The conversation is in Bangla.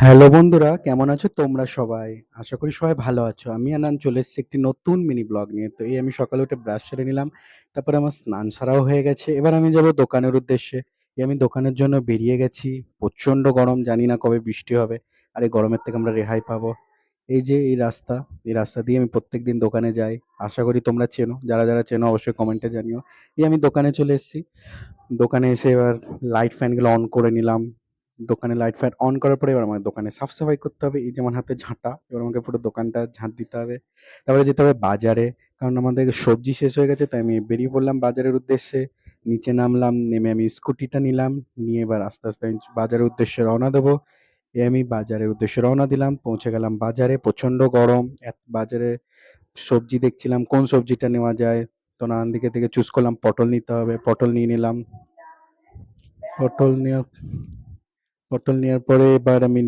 হ্যালো বন্ধুরা, কেমন আছো তোমরা সবাই? আশা করি সবাই ভালো আছো। আমি আনান চলে এসেছি একটি নতুন মিনি ব্লগ নিয়ে। তো এই আমি সকালে উঠে ব্রাশ সেরে নিলাম। তারপরে আমার স্নান সারাও হয়ে গেছে। এবার আমি যাবো দোকানের উদ্দেশ্যে। এই আমি দোকানের জন্য বেরিয়ে গেছি। প্রচণ্ড গরম, জানি না কবে বৃষ্টি হবে। আর এই গরমের থেকে আমরা রেহাই পাবো। এই যে এই রাস্তা দিয়ে আমি প্রত্যেকদিন দোকানে যাই। আশা করি তোমরা চেনো। যারা চেনো অবশ্যই কমেন্টে জানিও। এই আমি দোকানে চলে এসেছি। দোকানে এসে এবার লাইট ফ্যানগুলো অন করে নিলাম। দোকানে লাইট ফ্যান অন করার পরে এবার আমার দোকানে সাফ-সাফাই করতে হবে। এই যে আমার হাতে ঝাঁটা, এবার আমাকে পুরো দোকানটা ঝাঁট দিতে হবে। তারপরে যেতে হবে বাজারে। কারণ আমাদের সবজি শেষ হয়ে গেছে, তাই আমি বেরিয়ে পড়লাম বাজারের উদ্দেশ্যে। নিচে নামলাম, নেমে আমি স্কুটিটা নিলাম। নিয়ে এবার আস্তে আমি বাজারের উদ্দেশ্যে রওনা দেবো। আমি বাজারের উদ্দেশ্যে রওনা দিলাম। পৌঁছে গেলাম বাজারে। প্রচণ্ড গরম। বাজারে সবজি দেখছিলাম কোন সবজিটা নেওয়া যায়। তো নানান দিকে থেকে চুজ করলাম পটল নিতে হবে। পটল নিয়ে নিলাম। পটল নেওয়া পটল নেওয়ার পরে এবার আমি